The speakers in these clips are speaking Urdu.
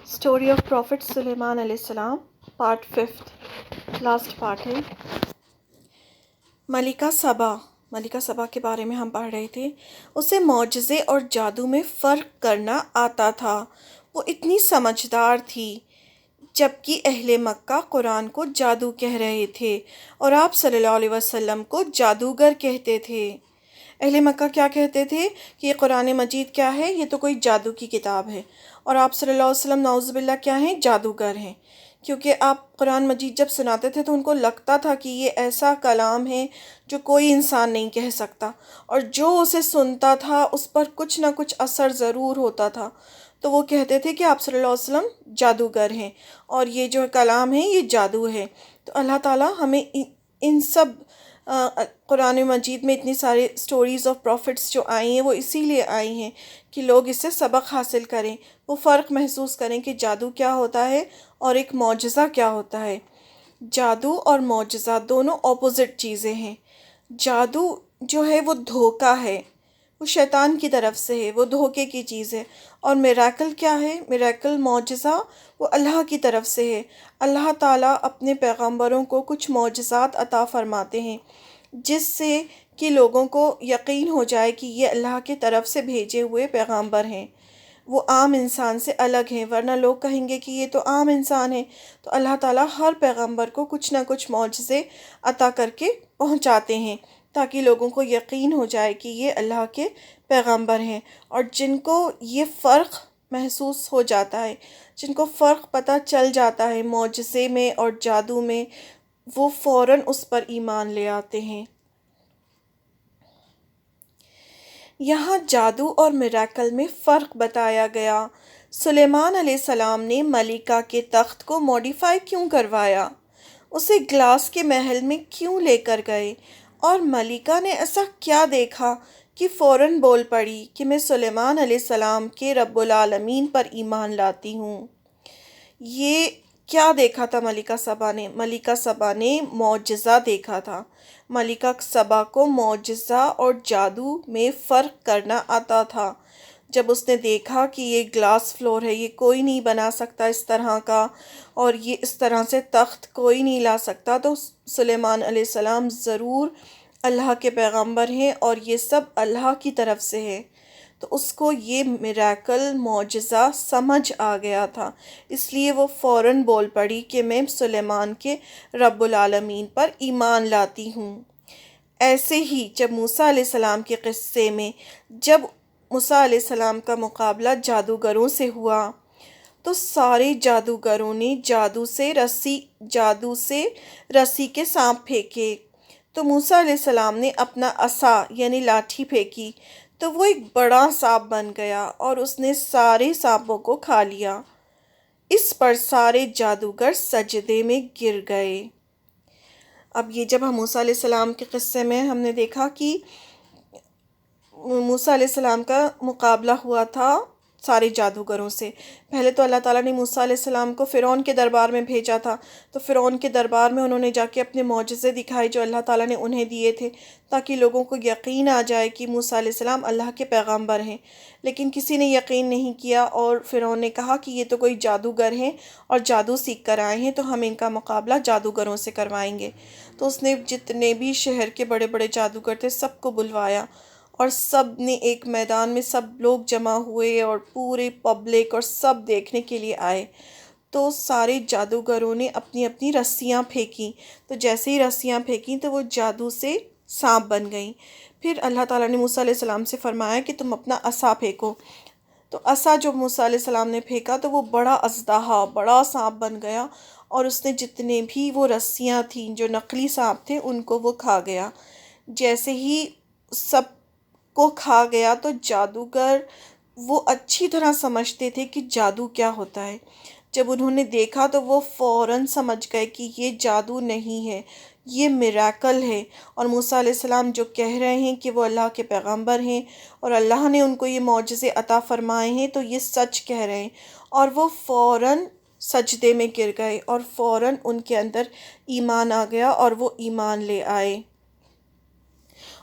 اسٹوری آف پروفٹ سلیمان علیہ السلام پارٹ 5 لاسٹ پارٹ ہے۔ ملکہ سبا کے بارے میں ہم پڑھ رہے تھے۔ اسے معجزے اور جادو میں فرق کرنا آتا تھا۔ وہ اتنی سمجھدار تھی، جبکہ اہل مکہ قرآن کو جادو کہہ رہے تھے اور آپ صلی اللہ علیہ وسلم کو جادوگر کہتے تھے۔ اہل مکہ کیا کہتے تھے کہ یہ قرآن مجید کیا ہے، یہ تو کوئی جادو کی کتاب ہے، اور آپ صلی اللہ علیہ وسلم نعوذ باللہ کیا ہیں، جادوگر ہیں، کیونکہ آپ قرآن مجید جب سناتے تھے تو ان کو لگتا تھا کہ یہ ایسا کلام ہے جو کوئی انسان نہیں کہہ سکتا، اور جو اسے سنتا تھا اس پر کچھ نہ کچھ اثر ضرور ہوتا تھا، تو وہ کہتے تھے کہ آپ صلی اللہ علیہ وسلم جادوگر ہیں اور یہ جو کلام ہے یہ جادو ہے۔ تو اللہ تعالیٰ ہمیں ان سب قرآن مجید میں اتنی سارے سٹوریز آف پروفٹس جو آئی ہیں وہ اسی لیے آئی ہیں کہ لوگ اس سے سبق حاصل کریں، وہ فرق محسوس کریں کہ جادو کیا ہوتا ہے اور ایک معجزہ کیا ہوتا ہے۔ جادو اور معجزہ دونوں اپوزٹ چیزیں ہیں۔ جادو جو ہے وہ دھوکہ ہے، وہ شیطان کی طرف سے ہے، وہ دھوکے کی چیز ہے، اور میریکل کیا ہے، میریکل معجزہ وہ اللہ کی طرف سے ہے۔ اللہ تعالیٰ اپنے پیغمبروں کو کچھ معجزات عطا فرماتے ہیں جس سے کہ لوگوں کو یقین ہو جائے کہ یہ اللہ کی طرف سے بھیجے ہوئے پیغمبر ہیں، وہ عام انسان سے الگ ہیں، ورنہ لوگ کہیں گے کہ یہ تو عام انسان ہے۔ تو اللہ تعالیٰ ہر پیغمبر کو کچھ نہ کچھ معجزے عطا کر کے پہنچاتے ہیں تاکہ لوگوں کو یقین ہو جائے کہ یہ اللہ کے پیغمبر ہیں، اور جن کو یہ فرق محسوس ہو جاتا ہے، جن کو فرق پتہ چل جاتا ہے معجزے میں اور جادو میں، وہ فوراً اس پر ایمان لے آتے ہیں۔ یہاں جادو اور میریکل میں فرق بتایا گیا۔ سلیمان علیہ السلام نے ملکہ کے تخت کو موڈیفائی کیوں کروایا؟ اسے گلاس کے محل میں کیوں لے کر گئے؟ اور ملکہ نے ایسا کیا دیکھا کہ فوراً بول پڑی کہ میں سلیمان علیہ السلام کے رب العالمین پر ایمان لاتی ہوں؟ یہ کیا دیکھا تھا ملکہ سبا نے؟ ملکہ سبا نے معجزہ دیکھا تھا۔ ملکہ سبا کو معجزہ اور جادو میں فرق کرنا آتا تھا۔ جب اس نے دیکھا کہ یہ گلاس فلور ہے، یہ کوئی نہیں بنا سکتا اس طرح کا، اور یہ اس طرح سے تخت کوئی نہیں لا سکتا، تو سلیمان علیہ السلام ضرور اللہ کے پیغمبر ہیں اور یہ سب اللہ کی طرف سے ہے۔ تو اس کو یہ میریکل معجزہ سمجھ آ گیا تھا، اس لیے وہ فوراً بول پڑی کہ میں سلیمان کے رب العالمین پر ایمان لاتی ہوں۔ ایسے ہی جب موسیٰ علیہ السلام کے قصے میں جب موسیٰ علیہ السلام کا مقابلہ جادوگروں سے ہوا تو سارے جادوگروں نے جادو سے رسی کے سانپ پھینکے، تو موسیٰ علیہ السلام نے اپنا عصا یعنی لاٹھی پھینکی تو وہ ایک بڑا سانپ بن گیا اور اس نے سارے سانپوں کو کھا لیا۔ اس پر سارے جادوگر سجدے میں گر گئے۔ اب یہ جب ہم موسیٰ علیہ السلام کے قصے میں ہم نے دیکھا کہ موسیٰ علیہ السلام کا مقابلہ ہوا تھا سارے جادوگروں سے۔ پہلے تو اللہ تعالیٰ نے موسیٰ علیہ السلام کو فرعون کے دربار میں بھیجا تھا، تو فرعون کے دربار میں انہوں نے جا کے اپنے معجزے دکھائے جو اللہ تعالیٰ نے انہیں دیے تھے، تاکہ لوگوں کو یقین آ جائے کہ موسیٰ علیہ السلام اللہ کے پیغمبر ہیں۔ لیکن کسی نے یقین نہیں کیا، اور فرعون نے کہا کہ یہ تو کوئی جادوگر ہیں اور جادو سیکھ کر آئے ہیں، تو ہم ان کا مقابلہ جادوگروں سے کروائیں گے۔ تو اس نے جتنے بھی شہر کے بڑے بڑے جادوگر تھے سب کو بلوایا، اور سب نے ایک میدان میں سب لوگ جمع ہوئے اور پورے پبلک اور سب دیکھنے کے لیے آئے۔ تو سارے جادوگروں نے اپنی اپنی رسیاں پھینکیں، تو جیسے ہی رسیاں پھینکیں تو وہ جادو سے سانپ بن گئیں۔ پھر اللہ تعالیٰ نے موسیٰ علیہ السلام سے فرمایا کہ تم اپنا عصا پھینکو، تو عصا جو موسیٰ علیہ السلام نے پھینکا تو وہ بڑا اژدہا، بڑا سانپ بن گیا، اور اس نے جتنے بھی وہ رسیاں تھیں جو نقلی سانپ تھے ان کو وہ کھا گیا۔ جیسے ہی سب کو کھا گیا تو جادوگر وہ اچھی طرح سمجھتے تھے کہ جادو کیا ہوتا ہے۔ جب انہوں نے دیکھا تو وہ فوراً سمجھ گئے کہ یہ جادو نہیں ہے، یہ میریکل ہے، اور موسیٰ علیہ السلام جو کہہ رہے ہیں کہ وہ اللہ کے پیغمبر ہیں اور اللہ نے ان کو یہ معجزے عطا فرمائے ہیں تو یہ سچ کہہ رہے ہیں، اور وہ فوراً سجدے میں گر گئے اور فوراً ان کے اندر ایمان آ گیا اور وہ ایمان لے آئے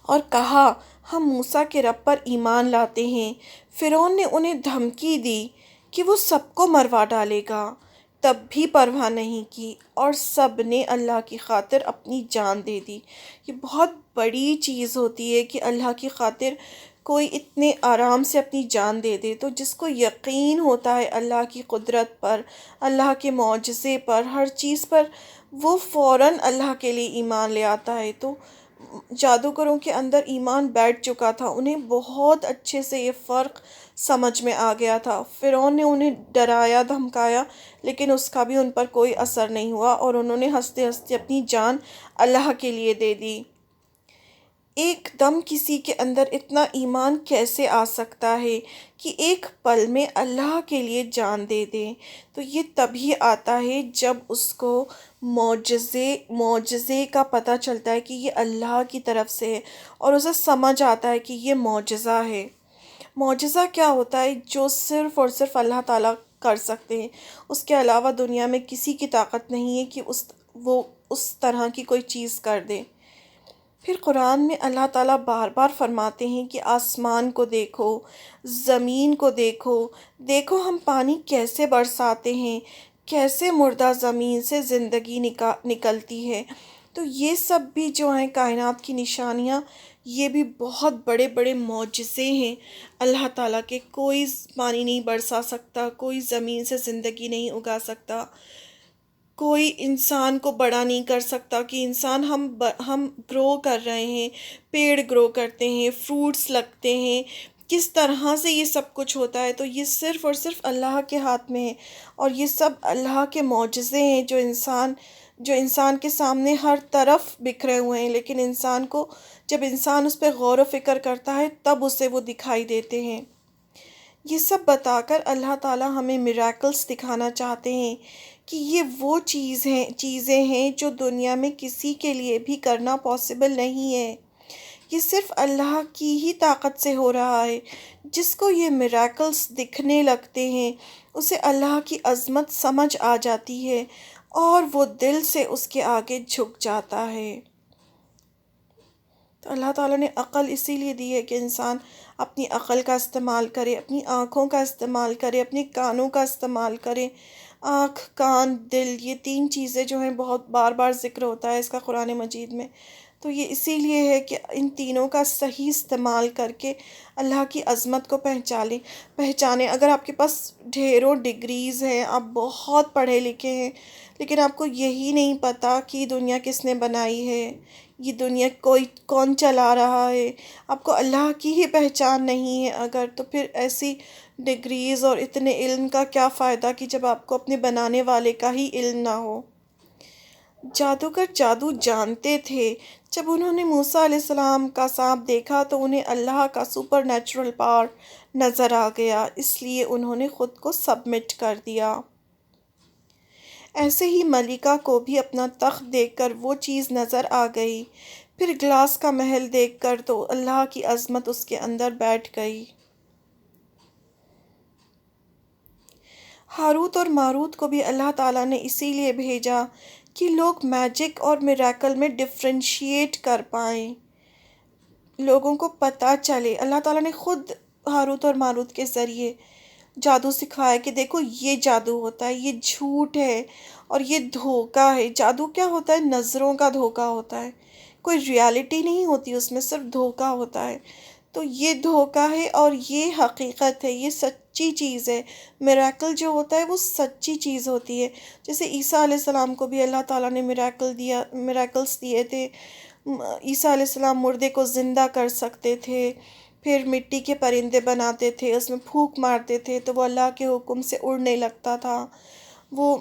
اور کہا ہم موسیٰ کے رب پر ایمان لاتے ہیں۔ فرعون نے انہیں دھمکی دی کہ وہ سب کو مروا ڈالے گا، تب بھی پرواہ نہیں کی اور سب نے اللہ کی خاطر اپنی جان دے دی۔ یہ بہت بڑی چیز ہوتی ہے کہ اللہ کی خاطر کوئی اتنے آرام سے اپنی جان دے دے۔ تو جس کو یقین ہوتا ہے اللہ کی قدرت پر، اللہ کے معجزے پر، ہر چیز پر، وہ فوراً اللہ کے لیے ایمان لے آتا ہے۔ تو جادوگروں کے اندر ایمان بیٹھ چکا تھا، انہیں بہت اچھے سے یہ فرق سمجھ میں آ گیا تھا۔ فرعون نے انہیں ڈرایا دھمکایا، لیکن اس کا بھی ان پر کوئی اثر نہیں ہوا اور انہوں نے ہنستے ہنستے اپنی جان اللہ کے لیے دے دی۔ ایک دم کسی کے اندر اتنا ایمان کیسے آ سکتا ہے کہ ایک پل میں اللہ کے لیے جان دے دے؟ تو یہ تبھی آتا ہے جب اس کو معجزے کا پتہ چلتا ہے کہ یہ اللہ کی طرف سے ہے، اور اسے سمجھ آتا ہے کہ یہ معجزہ ہے۔ معجزہ کیا ہوتا ہے؟ جو صرف اور صرف اللہ تعالیٰ کر سکتے ہیں، اس کے علاوہ دنیا میں کسی کی طاقت نہیں ہے کہ وہ اس طرح کی کوئی چیز کر دے۔ پھر قرآن میں اللہ تعالیٰ بار بار فرماتے ہیں کہ آسمان کو دیکھو، زمین کو دیکھو، دیکھو ہم پانی کیسے برساتے ہیں، کیسے مردہ زمین سے زندگی نکلتی ہے۔ تو یہ سب بھی جو ہیں کائنات کی نشانیاں، یہ بھی بہت بڑے بڑے معجزے ہیں اللہ تعالیٰ کے۔ کوئی پانی نہیں برسا سکتا، کوئی زمین سے زندگی نہیں اگا سکتا، کوئی انسان کو بڑا نہیں کر سکتا کہ انسان ہم گرو کر رہے ہیں، پیڑ گرو کرتے ہیں، فروٹس لگتے ہیں، کس طرح سے یہ سب کچھ ہوتا ہے۔ تو یہ صرف اور صرف اللہ کے ہاتھ میں ہے، اور یہ سب اللہ کے معجزے ہیں جو انسان کے سامنے ہر طرف بکھرے ہوئے ہیں، لیکن جب انسان اس پہ غور و فکر کرتا ہے تب اسے وہ دکھائی دیتے ہیں۔ یہ سب بتا کر اللہ تعالیٰ ہمیں میریکلز دکھانا چاہتے ہیں کہ یہ وہ چیزیں ہیں جو دنیا میں کسی کے لیے بھی کرنا پاسبل نہیں ہے۔ یہ صرف اللہ کی ہی طاقت سے ہو رہا ہے۔ جس کو یہ میریکلز دکھنے لگتے ہیں، اسے اللہ کی عظمت سمجھ آ جاتی ہے اور وہ دل سے اس کے آگے جھک جاتا ہے۔ تو اللہ تعالیٰ نے عقل اسی لیے دی ہے کہ انسان اپنی عقل کا استعمال کرے، اپنی آنکھوں کا استعمال کرے، اپنے کانوں کا استعمال کرے۔ آنکھ، کان، دل، یہ تین چیزیں جو ہیں بہت بار بار ذکر ہوتا ہے اس کا قرآن مجید میں۔ تو یہ اسی لیے ہے کہ ان تینوں کا صحیح استعمال کر کے اللہ کی عظمت کو پہچانیں۔ اگر آپ کے پاس ڈھیروں ڈگریز ہیں، آپ بہت پڑھے لکھے ہیں، لیکن آپ کو یہی نہیں پتہ کہ یہ دنیا کس نے بنائی ہے، یہ دنیا کون چلا رہا ہے، آپ کو اللہ کی ہی پہچان نہیں ہے اگر، تو پھر ایسی ڈگریز اور اتنے علم کا کیا فائدہ کہ جب آپ کو اپنے بنانے والے کا ہی علم نہ ہو۔ جادوگر جادو جانتے تھے۔ جب انہوں نے موسیٰ علیہ السلام کا سانپ دیکھا تو انہیں اللہ کا سپر نیچرل پاور نظر آ گیا، اس لیے انہوں نے خود کو سبمٹ کر دیا۔ ایسے ہی ملکہ کو بھی اپنا تخت دیکھ کر وہ چیز نظر آ گئی، پھر گلاس کا محل دیکھ کر تو اللہ کی عظمت اس کے اندر بیٹھ گئی۔ ہاروت اور ماروت کو بھی اللہ تعالیٰ نے اسی لیے بھیجا کہ لوگ میجک اور میریکل میں ڈفرینشیٹ کر پائیں، لوگوں کو پتہ چلے۔ اللہ تعالیٰ نے خود ہاروت اور ماروت کے ذریعے جادو سکھایا کہ دیکھو یہ جادو ہوتا ہے، یہ جھوٹ ہے اور یہ دھوکہ ہے۔ جادو کیا ہوتا ہے؟ نظروں کا دھوکہ ہوتا ہے، کوئی ریالٹی نہیں ہوتی اس میں، صرف دھوکہ ہوتا ہے۔ تو یہ دھوکہ ہے اور یہ حقیقت ہے، یہ سچی چیز ہے۔ میریکل جو ہوتا ہے وہ سچی چیز ہوتی ہے۔ جیسے عیسیٰ علیہ السلام کو بھی اللہ تعالیٰ نے میریکلز دیے تھے۔ عیسیٰ علیہ السلام مردے کو زندہ کر سکتے تھے، پھر مٹی کے پرندے بناتے تھے، اس میں پھونک مارتے تھے تو وہ اللہ کے حکم سے اڑنے لگتا تھا۔ وہ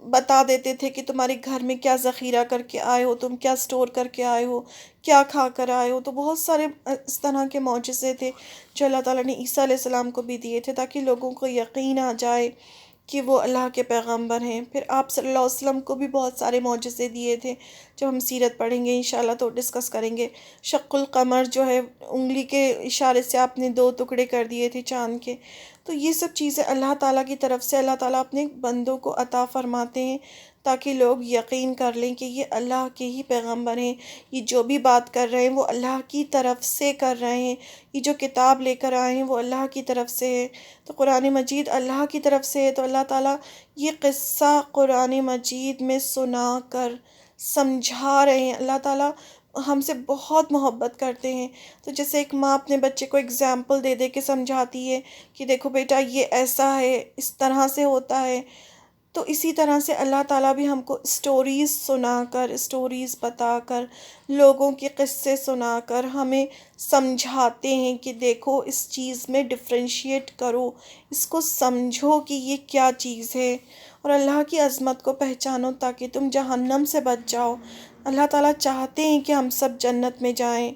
بتا دیتے تھے کہ تمہارے گھر میں کیا ذخیرہ کر کے آئے ہو، تم کیا سٹور کر کے آئے ہو، کیا کھا کر آئے ہو۔ تو بہت سارے اس طرح کے معجزے تھے جو اللہ تعالیٰ نے عیسیٰ علیہ السلام کو بھی دیے تھے تاکہ لوگوں کو یقین آ جائے کہ وہ اللہ کے پیغمبر ہیں۔ پھر آپ صلی اللہ علیہ وسلم کو بھی بہت سارے معجزے دیے تھے، جب ہم سیرت پڑھیں گے انشاءاللہ تو ڈسکس کریں گے۔ شق القمر جو ہے، انگلی کے اشارے سے آپ نے 2 ٹکڑے کر دیے تھے چاند کے۔ تو یہ سب چیزیں اللہ تعالیٰ کی طرف سے اللہ تعالیٰ اپنے بندوں کو عطا فرماتے ہیں تاکہ لوگ یقین کر لیں کہ یہ اللہ کے ہی پیغمبر ہیں، یہ جو بھی بات کر رہے ہیں وہ اللہ کی طرف سے کر رہے ہیں، یہ جو کتاب لے کر آئے ہیں وہ اللہ کی طرف سے ہے۔ تو قرآن مجید اللہ کی طرف سے ہے، تو اللہ تعالیٰ یہ قصہ قرآن مجید میں سنا کر سمجھا رہے ہیں۔ اللہ تعالیٰ ہم سے بہت محبت کرتے ہیں، تو جیسے ایک ماں اپنے بچے کو اگزامپل دے دے کے سمجھاتی ہے کہ دیکھو بیٹا یہ ایسا ہے، اس طرح سے ہوتا ہے، تو اسی طرح سے اللہ تعالیٰ بھی ہم کو اسٹوریز سنا کر، اسٹوریز بتا کر، لوگوں کے قصے سنا کر ہمیں سمجھاتے ہیں کہ دیکھو اس چیز میں ڈفرینشیٹ کرو، اس کو سمجھو کہ یہ کیا چیز ہے، اور اللہ کی عظمت کو پہچانو تاکہ تم جہنم سے بچ جاؤ۔ اللہ تعالیٰ چاہتے ہیں کہ ہم سب جنت میں جائیں۔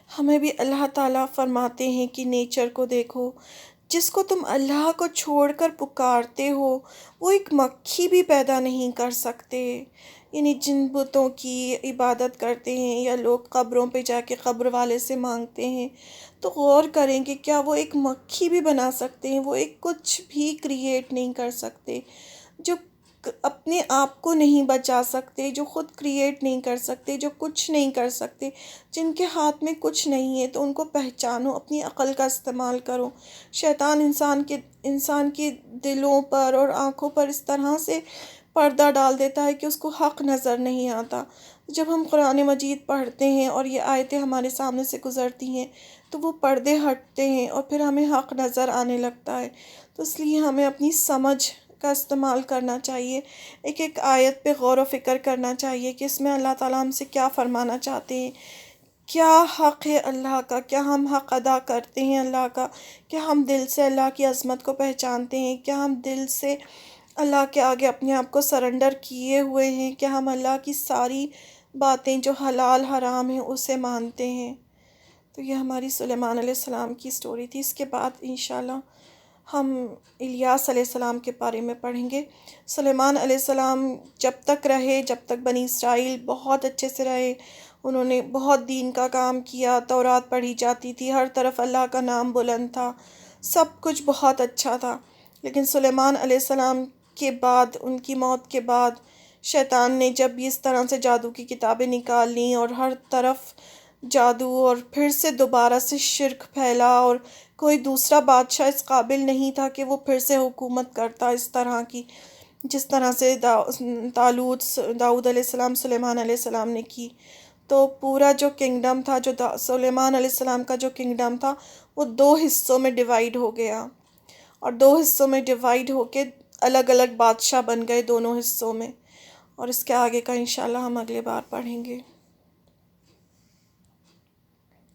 ہمیں بھی اللہ تعالیٰ فرماتے ہیں کہ نیچر کو دیکھو، جس کو تم اللہ کو چھوڑ کر پکارتے ہو وہ ایک مکھی بھی پیدا نہیں کر سکتے۔ یعنی جن بتوں کی عبادت کرتے ہیں یا لوگ قبروں پہ جا کے قبر والے سے مانگتے ہیں، تو غور کریں کہ کیا وہ ایک مکھی بھی بنا سکتے ہیں؟ وہ ایک کچھ بھی کریٹ نہیں کر سکتے۔ جو اپنے آپ کو نہیں بچا سکتے، جو خود کریٹ نہیں کر سکتے، جو کچھ نہیں کر سکتے، جن کے ہاتھ میں کچھ نہیں ہے، تو ان کو پہچانو، اپنی عقل کا استعمال کرو۔ شیطان انسان کے دلوں پر اور آنکھوں پر اس طرح سے پردہ ڈال دیتا ہے کہ اس کو حق نظر نہیں آتا۔ جب ہم قرآن مجید پڑھتے ہیں اور یہ آیتیں ہمارے سامنے سے گزرتی ہیں تو وہ پردے ہٹتے ہیں اور پھر ہمیں حق نظر آنے لگتا ہے۔ تو اس لیے ہمیں اپنی سمجھ کا استعمال کرنا چاہیے، ایک ایک آیت پہ غور و فکر کرنا چاہیے کہ اس میں اللہ تعالیٰ ہم سے کیا فرمانا چاہتے ہیں، کیا حق ہے اللہ کا، کیا ہم حق ادا کرتے ہیں اللہ کا، کیا ہم دل سے اللہ کی عظمت کو پہچانتے ہیں، کیا ہم دل سے اللہ کے آگے اپنے آپ کو سرنڈر کیے ہوئے ہیں، کیا ہم اللہ کی ساری باتیں جو حلال حرام ہیں اسے مانتے ہیں۔ تو یہ ہماری سلیمان علیہ السلام کی سٹوری تھی۔ اس کے بعد انشاءاللہ ہم الیاس علیہ السلام کے بارے میں پڑھیں گے۔ سلیمان علیہ السلام جب تک رہے، جب تک بنی اسرائیل بہت اچھے سے رہے، انہوں نے بہت دین کا کام کیا، تورات پڑھی جاتی تھی، ہر طرف اللہ کا نام بلند تھا، سب کچھ بہت اچھا تھا۔ لیکن سلیمان علیہ السلام کے بعد، ان کی موت کے بعد، شیطان نے جب اس طرح سے جادو کی کتابیں نکال لیں اور ہر طرف جادو، اور پھر سے دوبارہ سے شرک پھیلا، اور کوئی دوسرا بادشاہ اس قابل نہیں تھا کہ وہ پھر سے حکومت کرتا اس طرح کی، جس طرح سے داؤد علیہ السلام، سلیمان علیہ السلام نے کی۔ تو پورا جو کنگڈم تھا، جو سلیمان علیہ السلام کا جو کنگڈم تھا، وہ 2 حصوں میں ڈیوائیڈ ہو گیا، اور 2 حصوں میں ڈیوائیڈ ہو کے الگ الگ بادشاہ بن گئے دونوں حصوں میں، اور اس کے آگے کا انشاءاللہ ہم اگلے بار پڑھیں گے۔